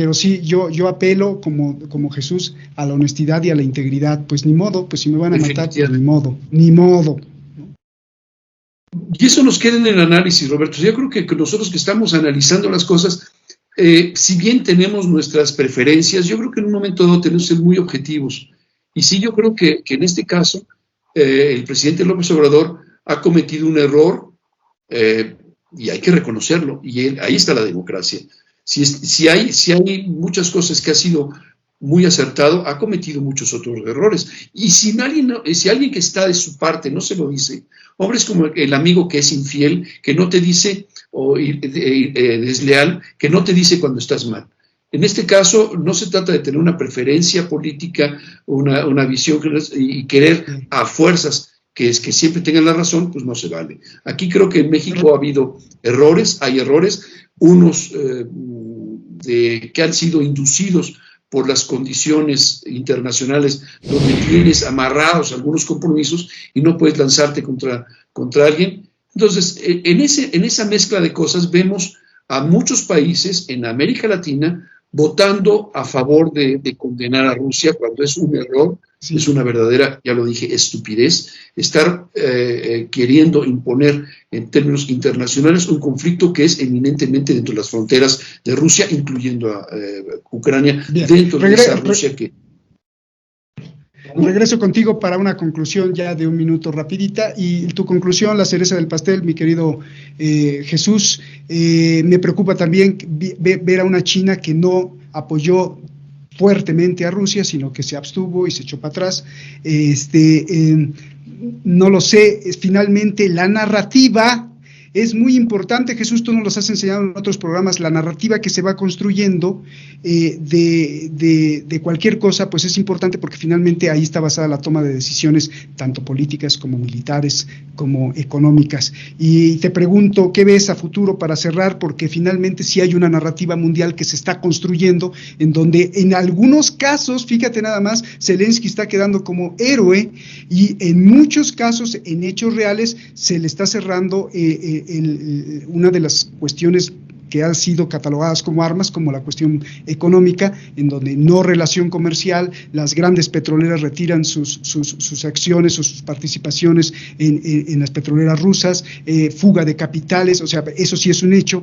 pero sí, yo apelo como Jesús a la honestidad y a la integridad. Pues ni modo, pues si me van a matar, pues ni modo. Y eso nos queda en el análisis, Roberto. Yo creo que nosotros que estamos analizando las cosas, si bien tenemos nuestras preferencias, yo creo que en un momento dado tenemos que ser muy objetivos. Y sí, yo creo que en este caso el presidente López Obrador ha cometido un error y hay que reconocerlo. Y ahí está la democracia. Si hay muchas cosas que ha sido muy acertado, ha cometido muchos otros errores. Y si alguien que está de su parte no se lo dice, hombres como el amigo que es infiel, que no te dice, o desleal, que no te dice cuando estás mal. En este caso, no se trata de tener una preferencia política, una visión y querer a fuerzas que siempre tengan la razón, pues no se vale. Aquí creo que en México ha habido errores, hay errores, unos que han sido inducidos por las condiciones internacionales donde tienes amarrados algunos compromisos y no puedes lanzarte contra alguien. Entonces, en esa mezcla de cosas vemos a muchos países en América Latina votando a favor de condenar a Rusia cuando es un error, sí. Es una verdadera, ya lo dije, estupidez, estar queriendo imponer en términos internacionales un conflicto que es eminentemente dentro de las fronteras de Rusia, incluyendo a Ucrania, bien. Dentro de esa Rusia que... Regreso contigo para una conclusión ya de un minuto rapidita, y tu conclusión, la cereza del pastel, mi querido Jesús. Me preocupa también ver a una China que no apoyó fuertemente a Rusia, sino que se abstuvo y se echó para atrás. No lo sé, finalmente la narrativa es muy importante. Jesús, tú nos los has enseñado en otros programas, la narrativa que se va construyendo de cualquier cosa, pues es importante porque finalmente ahí está basada la toma de decisiones, tanto políticas como militares, como económicas. Y te pregunto, ¿qué ves a futuro para cerrar? Porque finalmente sí hay una narrativa mundial que se está construyendo, en donde en algunos casos, fíjate nada más, Zelensky está quedando como héroe, y en muchos casos, en hechos reales, se le está cerrando una de las cuestiones que han sido catalogadas como armas, como la cuestión económica, en donde no relación comercial, las grandes petroleras retiran sus acciones o sus participaciones en las petroleras rusas, fuga de capitales, o sea, eso sí es un hecho.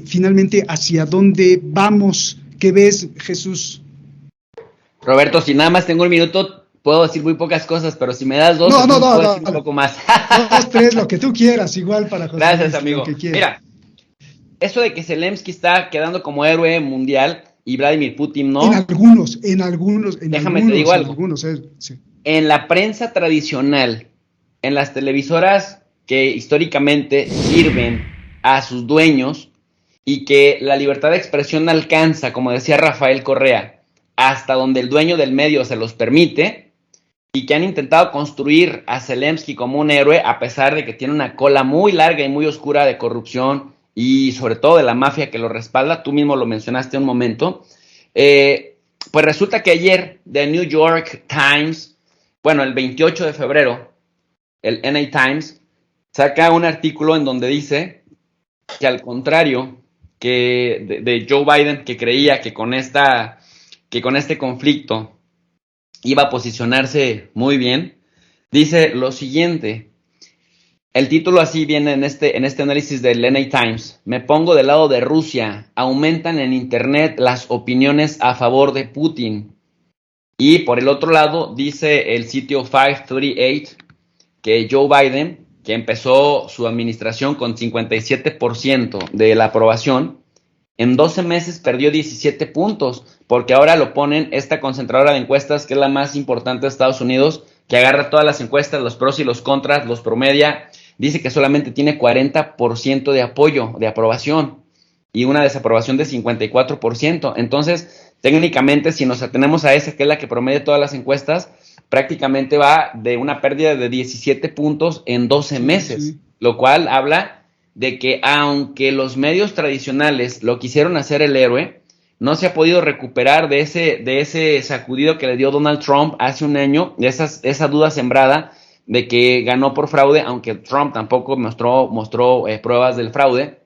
Finalmente, ¿hacia dónde vamos? ¿Qué ves, Jesús? Roberto, si nada más tengo un minuto, puedo decir muy pocas cosas, pero si me das dos, puedo decir un poco más. 2, 3, lo que tú quieras, igual para José. Gracias, amigo. Mira, eso de que Zelensky está quedando como héroe mundial y Vladimir Putin no. En algunos. Déjame te digo algo. Sí. En la prensa tradicional, en las televisoras que históricamente sirven a sus dueños y que la libertad de expresión alcanza, como decía Rafael Correa, hasta donde el dueño del medio se los permite, y que han intentado construir a Zelensky como un héroe, a pesar de que tiene una cola muy larga y muy oscura de corrupción y sobre todo de la mafia que lo respalda. Tú mismo lo mencionaste un momento. Pues resulta que ayer The New York Times, bueno, el 28 de febrero, el NA Times saca un artículo en donde dice que, al contrario que de Joe Biden, que creía que con este conflicto iba a posicionarse muy bien, dice lo siguiente. El título así viene en este análisis del NA Times. Me pongo del lado de Rusia. Aumentan en internet las opiniones a favor de Putin. Y por el otro lado dice el sitio 538 que Joe Biden, que empezó su administración con 57% de la aprobación, en 12 meses perdió 17 puntos, porque ahora lo ponen esta concentradora de encuestas, que es la más importante de Estados Unidos, que agarra todas las encuestas, los pros y los contras, los promedia. Dice que solamente tiene 40% de apoyo, de aprobación, y una desaprobación de 54%. Entonces, técnicamente, si nos atenemos a esa, que es la que promedia todas las encuestas, prácticamente va de una pérdida de 17 puntos en 12 meses, sí. Lo cual habla de que, aunque los medios tradicionales lo quisieron hacer el héroe, no se ha podido recuperar de ese sacudido que le dio Donald Trump hace un año, de esa duda sembrada de que ganó por fraude, aunque Trump tampoco mostró pruebas del fraude,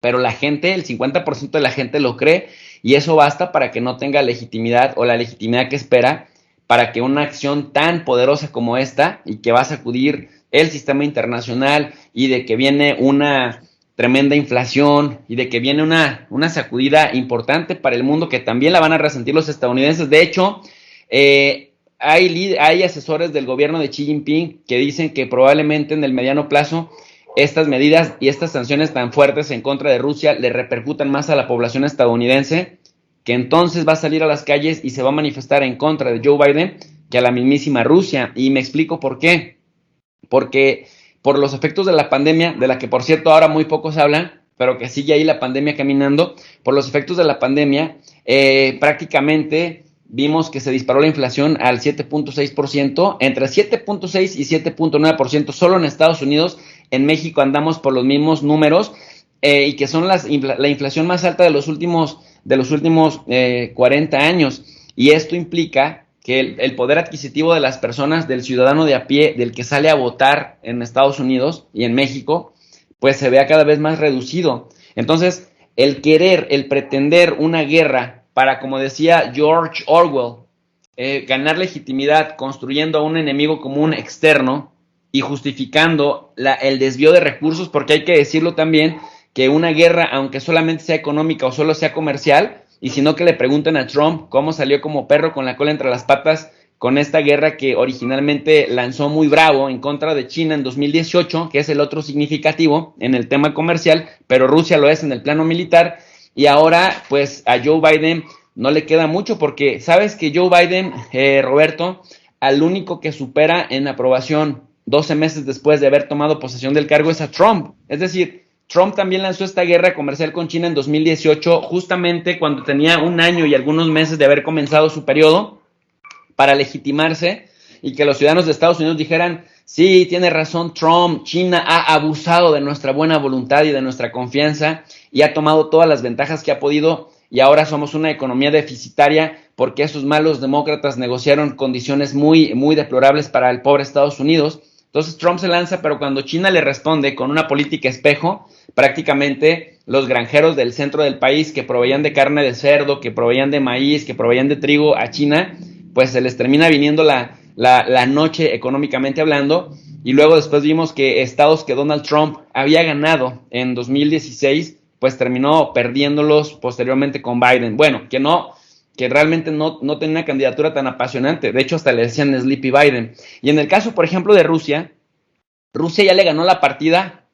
pero la gente, el 50% de la gente lo cree, y eso basta para que no tenga legitimidad o la legitimidad que espera para que una acción tan poderosa como esta y que va a sacudir el sistema internacional y de que viene una tremenda inflación y de que viene una sacudida importante para el mundo que también la van a resentir los estadounidenses. De hecho, hay asesores del gobierno de Xi Jinping que dicen que probablemente en el mediano plazo estas medidas y estas sanciones tan fuertes en contra de Rusia le repercutan más a la población estadounidense, que entonces va a salir a las calles y se va a manifestar en contra de Joe Biden que a la mismísima Rusia. Y me explico por qué. Porque por los efectos de la pandemia, de la que por cierto ahora muy pocos hablan, pero que sigue ahí la pandemia caminando, por los efectos de la pandemia, prácticamente vimos que se disparó la inflación al 7.6%, entre 7.6 y 7.9% solo en Estados Unidos. En México andamos por los mismos números, y que son la inflación más alta de los últimos 40 años. Y esto implica que el poder adquisitivo de las personas, del ciudadano de a pie, del que sale a votar en Estados Unidos y en México, pues se vea cada vez más reducido. Entonces, el pretender una guerra para, como decía George Orwell, ganar legitimidad construyendo a un enemigo común externo y justificando el desvío de recursos, porque hay que decirlo también, que una guerra, aunque solamente sea económica o solo sea comercial, y si no que le pregunten a Trump cómo salió como perro con la cola entre las patas con esta guerra que originalmente lanzó muy bravo en contra de China en 2018, que es el otro significativo en el tema comercial, pero Rusia lo es en el plano militar, y ahora pues a Joe Biden no le queda mucho, porque sabes que Joe Biden, Roberto, al único que supera en aprobación 12 meses después de haber tomado posesión del cargo es a Trump. Es decir, Trump también lanzó esta guerra comercial con China en 2018, justamente cuando tenía un año y algunos meses de haber comenzado su periodo, para legitimarse y que los ciudadanos de Estados Unidos dijeran: sí, tiene razón Trump, China ha abusado de nuestra buena voluntad y de nuestra confianza y ha tomado todas las ventajas que ha podido, y ahora somos una economía deficitaria porque esos malos demócratas negociaron condiciones muy, muy deplorables para el pobre Estados Unidos. Entonces Trump se lanza, pero cuando China le responde con una política espejo, prácticamente los granjeros del centro del país que proveían de carne de cerdo, que proveían de maíz, que proveían de trigo a China, pues se les termina viniendo la noche económicamente hablando. Y luego después vimos que estados que Donald Trump había ganado en 2016, pues terminó perdiéndolos posteriormente con Biden. Bueno, que realmente no tenía una candidatura tan apasionante. De hecho, hasta le decían Sleepy Biden. Y en el caso, por ejemplo, de Rusia ya le ganó la partida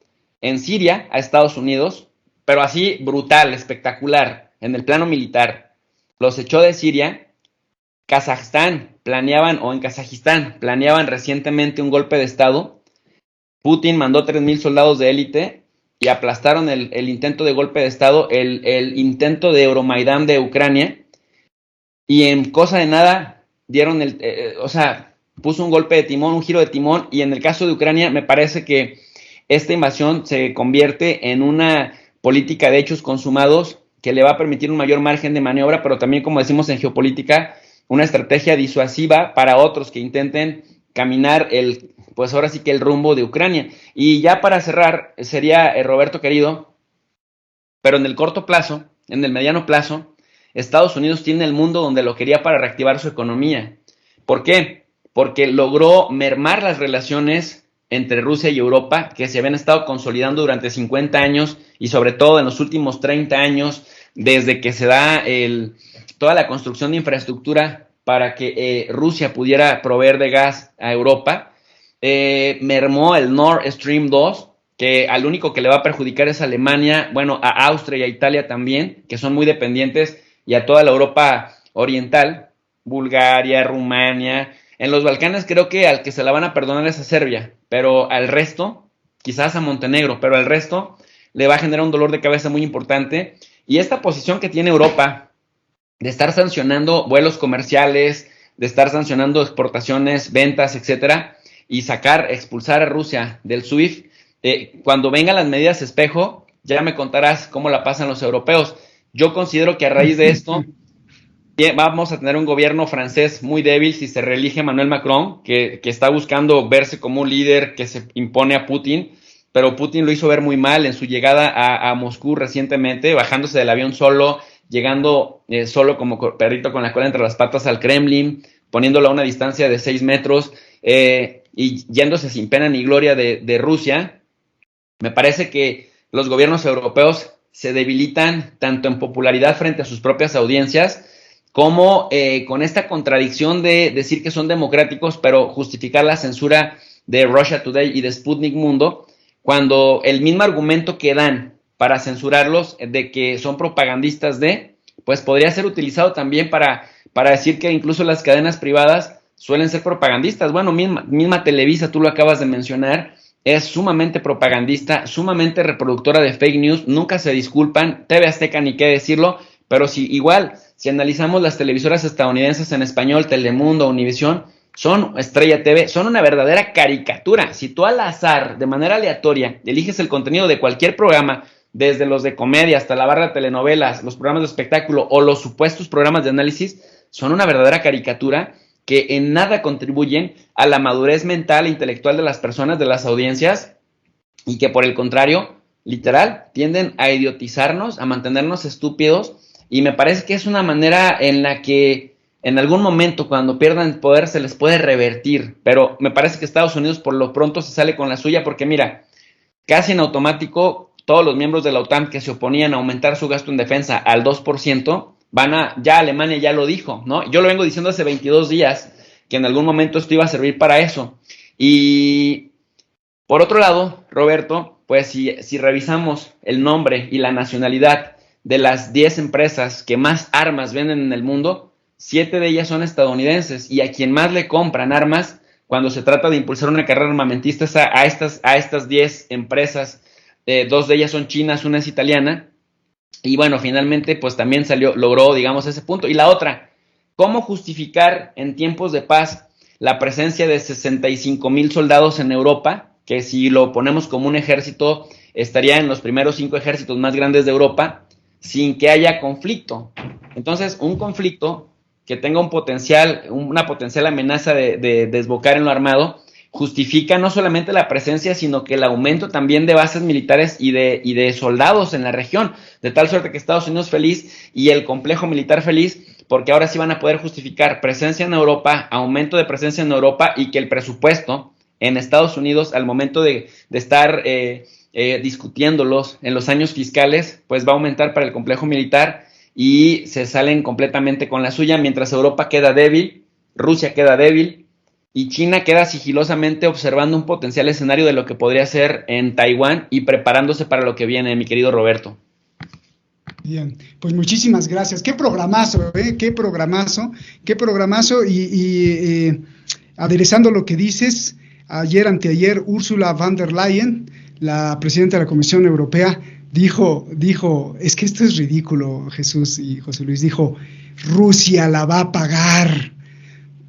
en Siria a Estados Unidos, pero así brutal, espectacular, en el plano militar. Los echó de Siria. Kazajistán planeaban recientemente un golpe de estado. Putin mandó 3,000 soldados de élite y aplastaron el intento de golpe de estado, el intento de Euromaidán de Ucrania, y en cosa de nada dieron puso un golpe de timón, un giro de timón. Y en el caso de Ucrania me parece que esta invasión se convierte en una política de hechos consumados que le va a permitir un mayor margen de maniobra, pero también, como decimos en geopolítica, una estrategia disuasiva para otros que intenten caminar el rumbo de Ucrania. Y ya para cerrar, sería, Roberto querido, pero en el corto plazo, en el mediano plazo, Estados Unidos tiene el mundo donde lo quería para reactivar su economía. ¿Por qué? Porque logró mermar las relaciones entre Rusia y Europa, que se habían estado consolidando durante 50 años y sobre todo en los últimos 30 años, desde que se da toda la construcción de infraestructura para que Rusia pudiera proveer de gas a Europa. Mermó el Nord Stream 2, que al único que le va a perjudicar es a Alemania, bueno, a Austria y a Italia también, que son muy dependientes, y a toda la Europa oriental, Bulgaria, Rumania. En los Balcanes creo que al que se la van a perdonar es a Serbia, pero al resto, quizás a Montenegro, pero al resto le va a generar un dolor de cabeza muy importante. Y esta posición que tiene Europa de estar sancionando vuelos comerciales, de estar sancionando exportaciones, ventas, etcétera, y expulsar a Rusia del SWIFT, cuando vengan las medidas espejo, ya me contarás cómo la pasan los europeos. Yo considero que a raíz de esto vamos a tener un gobierno francés muy débil si se reelige Emmanuel Macron, que está buscando verse como un líder que se impone a Putin, pero Putin lo hizo ver muy mal en su llegada a Moscú recientemente, bajándose del avión solo, llegando solo como perrito con la cola entre las patas al Kremlin, poniéndolo a una distancia de 6 metros y yéndose sin pena ni gloria de Rusia. Me parece que los gobiernos europeos se debilitan tanto en popularidad frente a sus propias audiencias, como con esta contradicción de decir que son democráticos, pero justificar la censura de Russia Today y de Sputnik Mundo, cuando el mismo argumento que dan para censurarlos de que son propagandistas pues podría ser utilizado también para decir que incluso las cadenas privadas suelen ser propagandistas. Bueno, misma Televisa, tú lo acabas de mencionar, es sumamente propagandista, sumamente reproductora de fake news, nunca se disculpan. TV Azteca ni qué decirlo, pero si analizamos las televisoras estadounidenses en español, Telemundo, Univisión, Estrella TV, son una verdadera caricatura. Si tú al azar, de manera aleatoria, eliges el contenido de cualquier programa, desde los de comedia hasta la barra de telenovelas, los programas de espectáculo o los supuestos programas de análisis, son una verdadera caricatura que en nada contribuyen a la madurez mental e intelectual de las personas, de las audiencias, y que por el contrario, literal, tienden a idiotizarnos, a mantenernos estúpidos, y me parece que es una manera en la que en algún momento, cuando pierdan poder, se les puede revertir, pero me parece que Estados Unidos por lo pronto se sale con la suya, porque mira, casi en automático, todos los miembros de la OTAN que se oponían a aumentar su gasto en defensa al 2%, ya Alemania ya lo dijo, ¿no? Yo lo vengo diciendo hace 22 días, que en algún momento esto iba a servir para eso. Y por otro lado, Roberto, pues si revisamos el nombre y la nacionalidad de las 10 empresas que más armas venden en el mundo, 7 de ellas son estadounidenses, y a quien más le compran armas cuando se trata de impulsar una carrera armamentista es a estas 10 empresas. 2 de ellas son chinas, una es italiana. Y bueno, finalmente pues también logró, digamos, ese punto. Y la otra, ¿cómo justificar en tiempos de paz la presencia de 65,000 soldados en Europa? Que si lo ponemos como un ejército, estaría en los primeros 5 ejércitos más grandes de Europa, sin que haya conflicto. Entonces, un conflicto que tenga una potencial amenaza de desbocar en lo armado, justifica no solamente la presencia, sino que el aumento también de bases militares y de soldados en la región, de tal suerte que Estados Unidos feliz y el complejo militar feliz, porque ahora sí van a poder justificar presencia en Europa, aumento de presencia en Europa, y que el presupuesto en Estados Unidos, al momento de estar discutiéndolos en los años fiscales, pues va a aumentar para el complejo militar, y se salen completamente con la suya, mientras Europa queda débil, Rusia queda débil, y China queda sigilosamente observando un potencial escenario de lo que podría ser en Taiwán y preparándose para lo que viene, mi querido Roberto. Bien, pues muchísimas gracias. Qué programazo, qué programazo. Y aderezando lo que dices, anteayer, Ursula von der Leyen, la presidenta de la Comisión Europea, dijo, es que esto es ridículo, Jesús y José Luis, dijo, Rusia la va a pagar,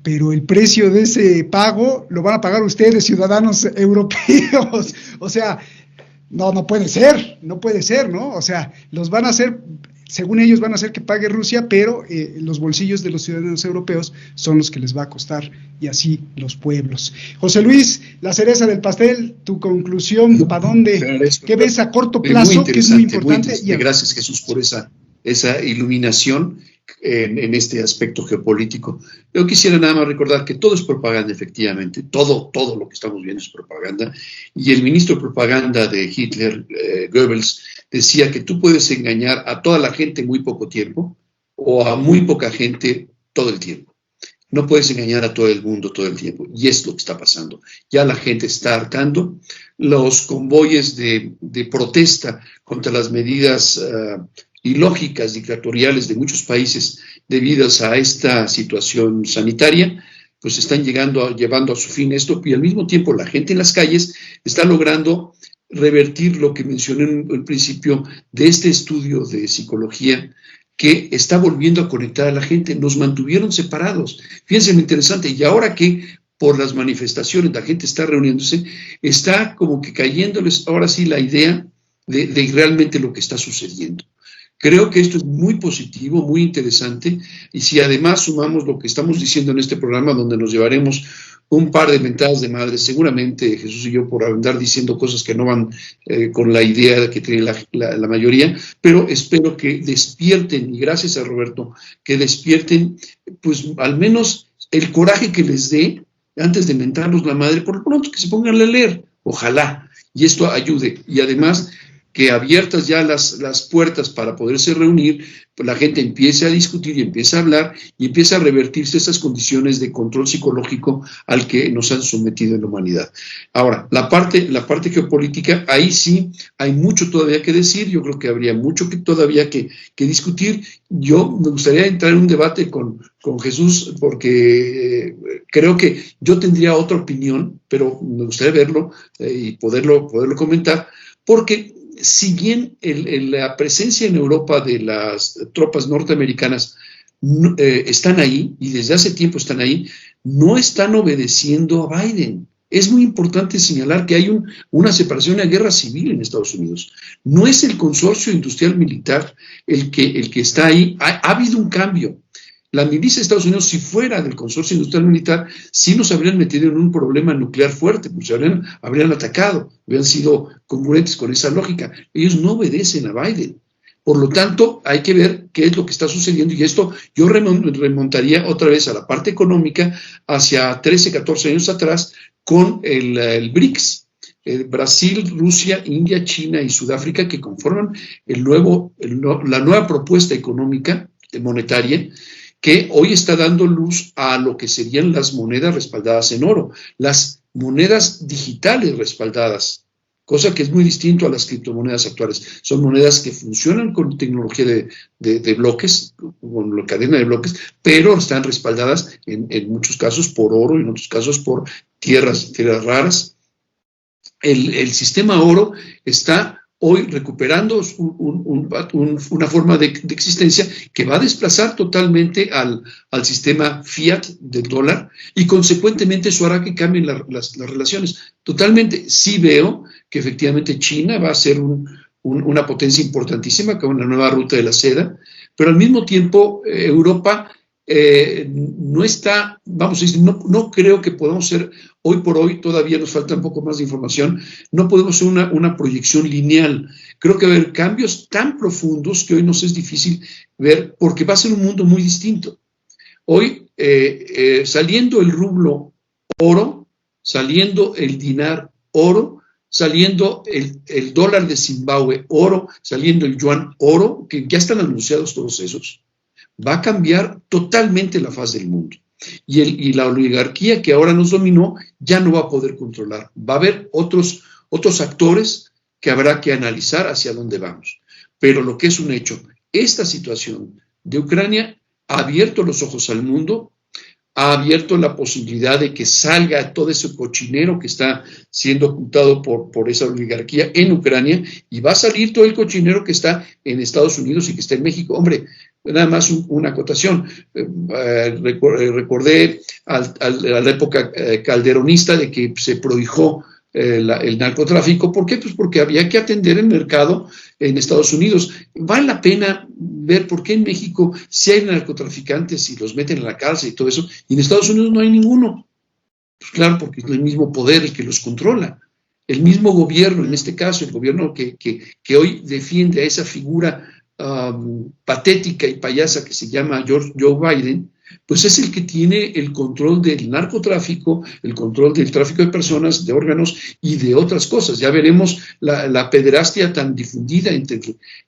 pero el precio de ese pago lo van a pagar ustedes, ciudadanos europeos. O sea, no puede ser, ¿no? O sea, los van a hacer, según ellos van a hacer que pague Rusia, pero los bolsillos de los ciudadanos europeos son los que les va a costar, y así los pueblos. José Luis, la cereza del pastel, tu conclusión, ¿para dónde? ¿Qué ves a corto plazo, que es muy importante? Gracias, Jesús, por esa iluminación en este aspecto geopolítico. Yo quisiera nada más recordar que todo es propaganda, efectivamente, todo lo que estamos viendo es propaganda, y el ministro de propaganda de Hitler, Goebbels, decía que tú puedes engañar a toda la gente en muy poco tiempo, o a muy poca gente todo el tiempo. No puedes engañar a todo el mundo todo el tiempo, y es lo que está pasando. Ya la gente está hartando. Los convoyes de protesta contra las medidas ilógicas, dictatoriales de muchos países debidas a esta situación sanitaria, pues están llevando a su fin esto, y al mismo tiempo la gente en las calles está logrando revertir lo que mencioné en el principio de este estudio de psicología, que está volviendo a conectar a la gente. Nos mantuvieron separados. Fíjense lo interesante, y ahora que por las manifestaciones la gente está reuniéndose, está como que cayéndoles ahora sí la idea de realmente lo que está sucediendo. Creo que esto es muy positivo, muy interesante, y si además sumamos lo que estamos diciendo en este programa, donde nos llevaremos un par de mentadas de madre, seguramente Jesús y yo, por andar diciendo cosas que no van con la idea que tiene la mayoría, pero espero que despierten, y gracias a Roberto, que despierten, pues al menos el coraje que les dé antes de mentarnos la madre, por lo pronto que se pongan a leer, ojalá, y esto ayude, y además que abiertas ya las puertas para poderse reunir, pues la gente empiece a discutir y empiece a hablar y empiece a revertirse esas condiciones de control psicológico al que nos han sometido en la humanidad. Ahora, la parte geopolítica, ahí sí hay mucho todavía que decir, yo creo que habría mucho todavía que discutir. Yo me gustaría entrar en un debate con Jesús, porque creo que yo tendría otra opinión, pero me gustaría verlo y poderlo comentar, porque si bien la presencia en Europa de las tropas norteamericanas están ahí, y desde hace tiempo están ahí, no están obedeciendo a Biden. Es muy importante señalar que hay una separación, una guerra civil en Estados Unidos. No es el consorcio industrial militar el que está ahí. Ha habido un cambio. La milicia de Estados Unidos, si fuera del consorcio industrial militar, sí nos habrían metido en un problema nuclear fuerte, pues habrían atacado, habrían sido congruentes con esa lógica. Ellos no obedecen a Biden. Por lo tanto, hay que ver qué es lo que está sucediendo, y esto yo remontaría otra vez a la parte económica, hacia 13, 14 años atrás, con el BRICS. Brasil, Rusia, India, China y Sudáfrica, que conforman la nueva propuesta económica monetaria, que hoy está dando luz a lo que serían las monedas respaldadas en oro, las monedas digitales respaldadas, cosa que es muy distinto a las criptomonedas actuales. Son monedas que funcionan con tecnología de bloques, con la cadena de bloques, pero están respaldadas en muchos casos por oro y en otros casos por tierras raras. El sistema oro está hoy recuperando una forma de existencia que va a desplazar totalmente al sistema fiat del dólar, y consecuentemente eso hará que cambien las relaciones. Totalmente, sí veo que efectivamente China va a ser una potencia importantísima con la nueva ruta de la seda, pero al mismo tiempo Europa no está, vamos a decir, no creo que podamos ser, hoy por hoy todavía nos falta un poco más de información, no podemos ser una proyección lineal. Creo que va a haber cambios tan profundos que hoy nos es difícil ver, porque va a ser un mundo muy distinto. Hoy, saliendo el rublo oro, saliendo el dinar oro, saliendo el dólar de Zimbabue oro, saliendo el yuan oro, que ya están anunciados todos esos, va a cambiar totalmente la faz del mundo. Y la oligarquía que ahora nos dominó ya no va a poder controlar. Va a haber otros actores que habrá que analizar hacia dónde vamos. Pero lo que es un hecho, esta situación de Ucrania ha abierto los ojos al mundo, ha abierto la posibilidad de que salga todo ese cochinero que está siendo ocultado por esa oligarquía en Ucrania, y va a salir todo el cochinero que está en Estados Unidos y que está en México. Hombre, nada más una acotación. Recordé a la época calderonista de que se prohijó el narcotráfico. ¿Por qué? Pues porque había que atender el mercado en Estados Unidos. Vale la pena ver por qué en México sí hay narcotraficantes y los meten en la cárcel y todo eso, y en Estados Unidos no hay ninguno. Pues claro, porque es el mismo poder el que los controla. El mismo gobierno, en este caso, el gobierno que hoy defiende a esa figura patética y payasa que se llama Joe Biden, pues es el que tiene el control del narcotráfico, el control del tráfico de personas, de órganos y de otras cosas. Ya veremos la pederastia tan difundida entre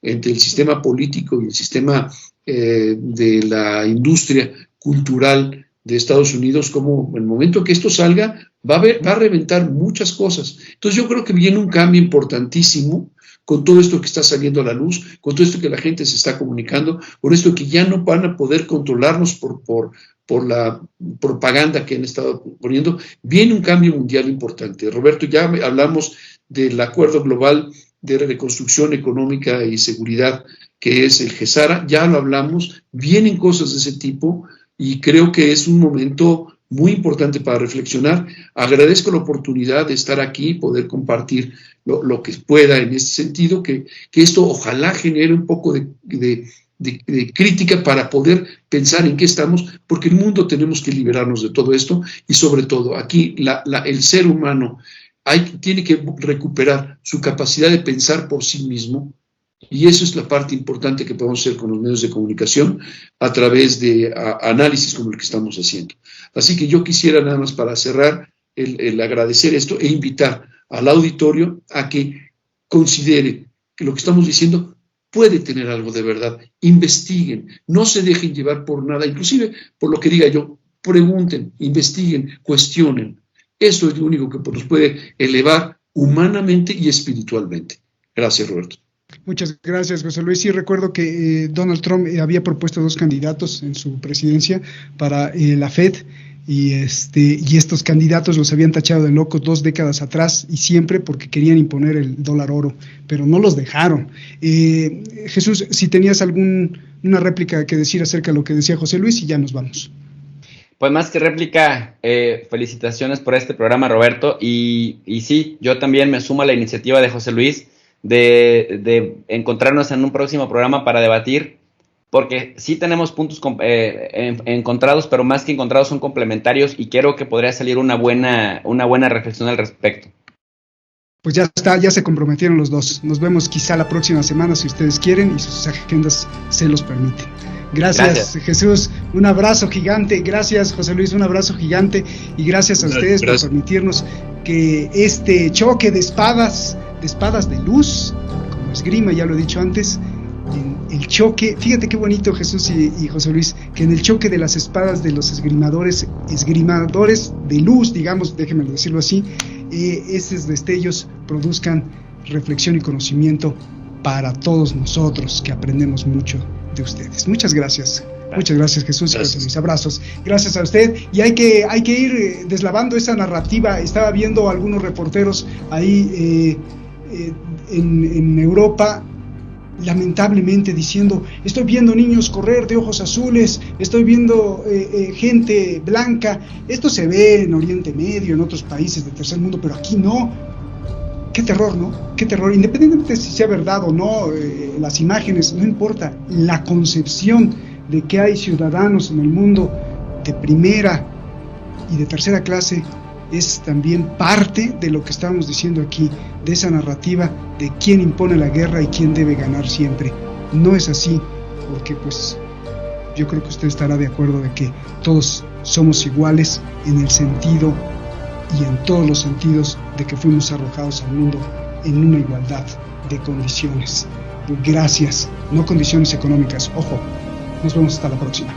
el sistema político y el sistema de la industria cultural de Estados Unidos, como en el momento que esto salga va a reventar muchas cosas. Entonces yo creo que viene un cambio importantísimo con todo esto que está saliendo a la luz, con todo esto que la gente se está comunicando, con esto que ya no van a poder controlarnos por la propaganda que han estado poniendo. Viene un cambio mundial importante. Roberto, ya hablamos del Acuerdo Global de Reconstrucción Económica y Seguridad, que es el GESARA, ya lo hablamos, vienen cosas de ese tipo, y creo que es un momento muy importante para reflexionar. Agradezco la oportunidad de estar aquí y poder compartir lo que pueda en este sentido, que esto ojalá genere un poco de de crítica para poder pensar en qué estamos, porque el mundo tenemos que liberarnos de todo esto y sobre todo aquí el ser humano tiene que recuperar su capacidad de pensar por sí mismo, y eso es la parte importante que podemos hacer con los medios de comunicación a través de análisis como el que estamos haciendo. Así que yo quisiera nada más para cerrar el agradecer esto e invitar al auditorio a que considere que lo que estamos diciendo puede tener algo de verdad. Investiguen, no se dejen llevar por nada, inclusive por lo que diga yo, pregunten, investiguen, cuestionen. Eso es lo único que nos puede elevar humanamente y espiritualmente. Gracias, Roberto. Muchas gracias, José Luis. Sí, recuerdo que Donald Trump había propuesto 2 candidatos en su presidencia para la FED, y estos candidatos los habían tachado de locos 2 décadas atrás, y siempre porque querían imponer el dólar oro, pero no los dejaron. Jesús, si tenías una réplica que decir acerca de lo que decía José Luis, y ya nos vamos. Pues más que réplica, felicitaciones por este programa, Roberto, y sí, yo también me sumo a la iniciativa de José Luis de encontrarnos en un próximo programa para debatir, porque sí tenemos puntos encontrados, pero más que encontrados son complementarios, y creo que podría salir una buena reflexión al respecto. Pues ya está, ya se comprometieron los dos. Nos vemos quizá la próxima semana si ustedes quieren y sus agendas se los permiten. Gracias, Jesús, un abrazo gigante. Gracias, José Luis, un abrazo gigante, y gracias a ustedes por permitirnos que este choque de espadas de luz, como esgrima, ya lo he dicho antes, en el choque, fíjate qué bonito, Jesús y José Luis, que en el choque de las espadas de los esgrimadores de luz, digamos, déjenme decirlo así, esos destellos produzcan reflexión y conocimiento para todos nosotros, que aprendemos mucho de ustedes. Muchas gracias. Muchas gracias, Jesús y José Luis. Abrazos. Gracias a usted. Y hay que ir deslavando esa narrativa. Estaba viendo a algunos reporteros ahí en Europa, lamentablemente diciendo: estoy viendo niños correr de ojos azules, estoy viendo gente blanca. Esto se ve en Oriente Medio, en otros países del tercer mundo, pero aquí no. Qué terror, ¿no? Qué terror. Independientemente si sea verdad o no, las imágenes, no importa. La concepción de que hay ciudadanos en el mundo de primera y de tercera clase es también parte de lo que estamos diciendo aquí, de esa narrativa de quién impone la guerra y quién debe ganar siempre. No es así, porque pues yo creo que usted estará de acuerdo de que todos somos iguales en el sentido y en todos los sentidos de que fuimos arrojados al mundo en una igualdad de condiciones. Gracias, no condiciones económicas. Ojo, nos vemos hasta la próxima.